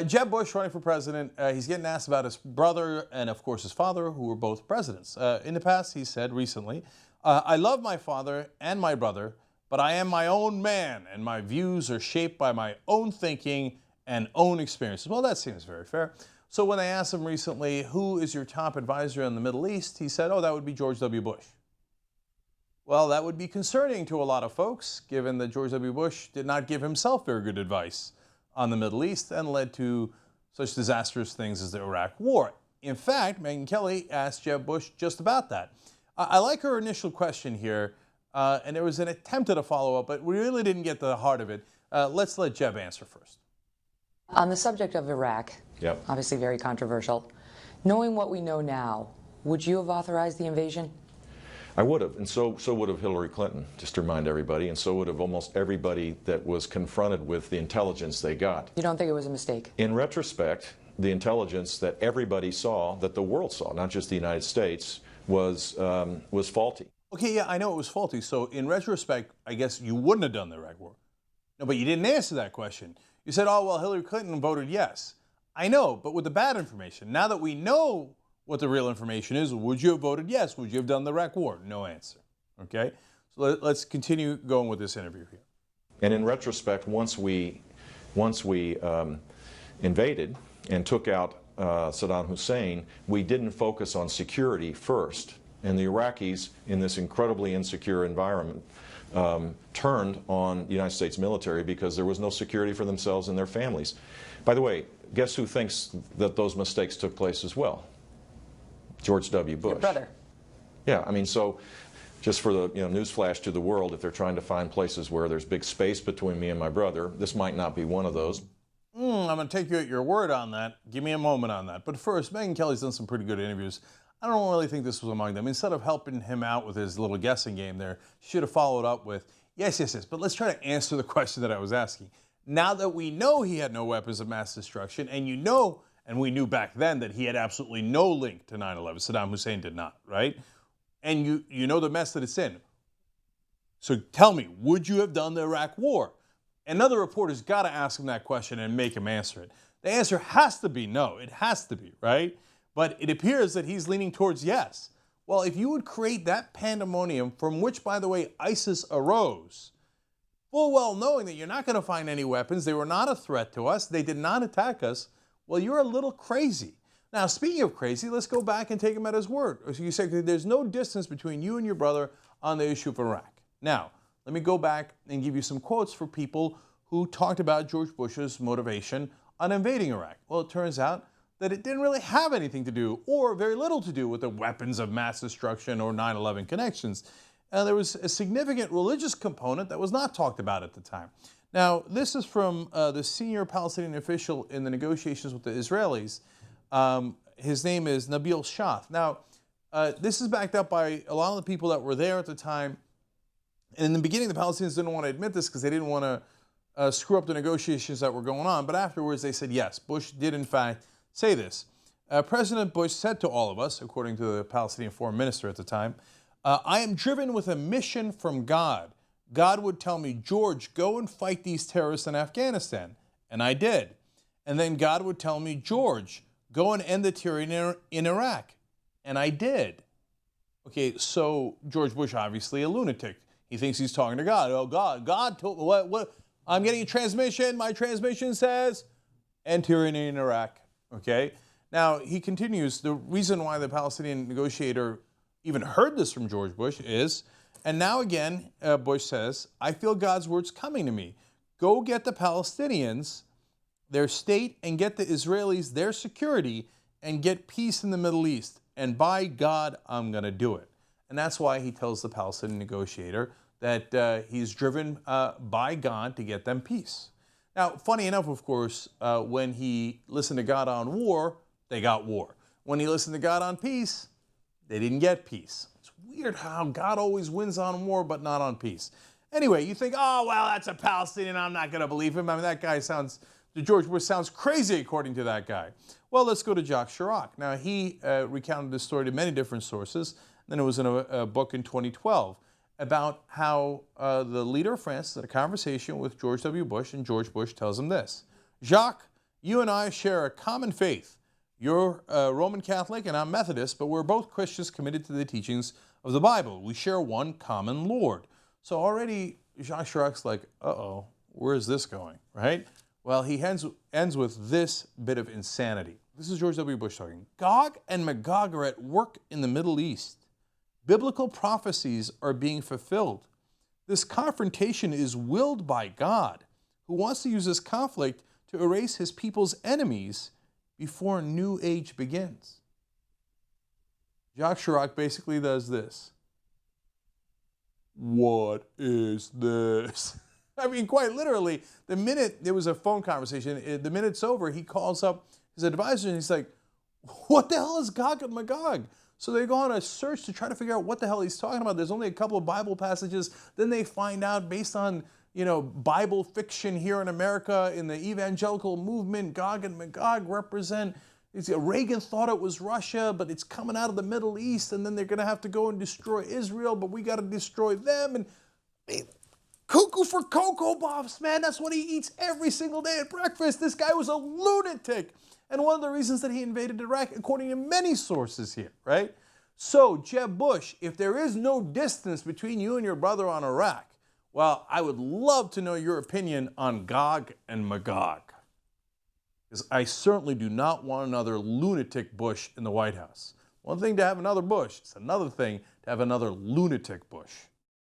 Jeb Bush running for president, he's getting asked about his brother and, of course, his father, who were both presidents. In the past, he said recently, I love my father and my brother, but I am my own man, and my views are shaped by my own thinking and own experiences. Well, that seems very fair. So when they asked him recently, who is your top advisor in the Middle East, he said, oh, that would be George W. Bush. Well, that would be concerning to a lot of folks, given that George W. Bush did not give himself very good advice on the Middle East and led to such disastrous things as the Iraq War. In fact, Megyn Kelly asked Jeb Bush just about that. I like her initial question here, and there was an attempt at a follow-up, but we really didn't get to the heart of it. Let's let Jeb answer first. On the subject of Iraq, obviously very controversial, knowing what we know now, would you have authorized the invasion? I would have, and so would have Hillary Clinton, just to remind everybody, and so would have almost everybody that was confronted with the intelligence they got. You don't think it was a mistake? In retrospect, the intelligence that everybody saw, that the world saw, not just the United States, was faulty. Okay, yeah, I know it was faulty. So in retrospect, I guess you wouldn't have done the Iraq War. No, but you didn't answer that question. You said, oh, well, Hillary Clinton voted yes. I know, but with the bad information. Now that we know what the real information is, would you have voted yes? Would you have done the Iraq War? No answer. Okay? So let's continue going with this interview here. And in retrospect, once we invaded and took out Saddam Hussein, we didn't focus on security first. And the Iraqis, in this incredibly insecure environment, turned on the United States military because there was no security for themselves and their families. By the way, guess who thinks that those mistakes took place as well? George W. Bush. Your brother. Yeah, I mean, so just for the newsflash to the world, if they're trying to find places where there's big space between me and my brother, this might not be one of those. I'm going to take you at your word on that. Give me a moment on that. But first, Megyn Kelly's done some pretty good interviews. I don't really think this was among them. Instead of helping him out with his little guessing game there, should have followed up with, yes, yes, yes, but let's try to answer the question that I was asking. Now that we know he had no weapons of mass destruction, and you know, and we knew back then that he had absolutely no link to 9/11. Saddam Hussein did not, right? And you know the mess that it's in. So tell me, would you have done the Iraq War? Another reporter's got to ask him that question and make him answer it. The answer has to be no. It has to be, right? But it appears that he's leaning towards yes. Well, if you would create that pandemonium from which, by the way, ISIS arose, full well knowing that you're not going to find any weapons, they were not a threat to us, they did not attack us, well, you're a little crazy. Now, speaking of crazy, let's go back and take him at his word. So you say there's no distance between you and your brother on the issue of Iraq. Now, let me go back and give you some quotes for people who talked about George Bush's motivation on invading Iraq. Well, it turns out that it didn't really have anything to do, or very little to do, with the weapons of mass destruction or 9/11 connections. There was a significant religious component that was not talked about at the time. Now, this is from the senior Palestinian official in the negotiations with the Israelis. His name is Nabil Shath. Now, this is backed up by a lot of the people that were there at the time. And in the beginning, the Palestinians didn't want to admit this because they didn't want to screw up the negotiations that were going on. But afterwards, they said, yes, Bush did, in fact, say this. President Bush said to all of us, according to the Palestinian foreign minister at the time, I am driven with a mission from God. God would tell me, George, go and fight these terrorists in Afghanistan. And I did. And then God would tell me, George, go and end the tyranny in Iraq. And I did. Okay, so George Bush, obviously a lunatic. He thinks he's talking to God. Oh, God told me, what? I'm getting a transmission. My transmission says, end tyranny in Iraq. Okay? Now, he continues, the reason why the Palestinian negotiator even heard this from George Bush is, and now again, Bush says, I feel God's words coming to me. Go get the Palestinians, their state, and get the Israelis their security, and get peace in the Middle East. And by God, I'm going to do it. And that's why he tells the Palestinian negotiator that he's driven by God to get them peace. Now, funny enough, of course, when he listened to God on war, they got war. When he listened to God on peace, they didn't get peace. It's weird how God always wins on war, but not on peace. Anyway, you think, oh, well, that's a Palestinian. I'm not going to believe him. I mean, that guy sounds, George Bush sounds crazy, according to that guy. Well, let's go to Jacques Chirac. Now, he recounted this story to many different sources. Then it was in a book in 2012 about how the leader of France had a conversation with George W. Bush, and George Bush tells him this. Jacques, You and I share a common faith. You're Roman Catholic and I'm Methodist, but we're both Christians committed to the teachings of the Bible. We share one common Lord. So already Jacques Chirac's like, uh-oh, where is this going, right? Well, he ends with this bit of insanity. This is George W. Bush talking. Gog and Magog are at work in the Middle East. Biblical prophecies are being fulfilled. This confrontation is willed by God, who wants to use this conflict to erase his people's enemies before a new age begins. Jacques Chirac basically does this. What is this? I mean, quite literally, the minute there was a phone conversation, the minute it's over, he calls up his advisor and he's like, what the hell is Gog and Magog? So they go on a search to try to figure out what the hell he's talking about. There's only a couple of Bible passages. Then they find out, based on Bible fiction here in America, in the evangelical movement, Gog and Magog represent, Reagan thought it was Russia, but it's coming out of the Middle East, and then they're going to have to go and destroy Israel, but we got to destroy them. And cuckoo for Cocoa Puffs, man. That's what he eats every single day at breakfast. This guy was a lunatic. And one of the reasons that he invaded Iraq, according to many sources here, right? So, Jeb Bush, if there is no distance between you and your brother on Iraq, well, I would love to know your opinion on Gog and Magog. Because I certainly do not want another lunatic Bush in the White House. One thing to have another Bush, it's another thing to have another lunatic Bush.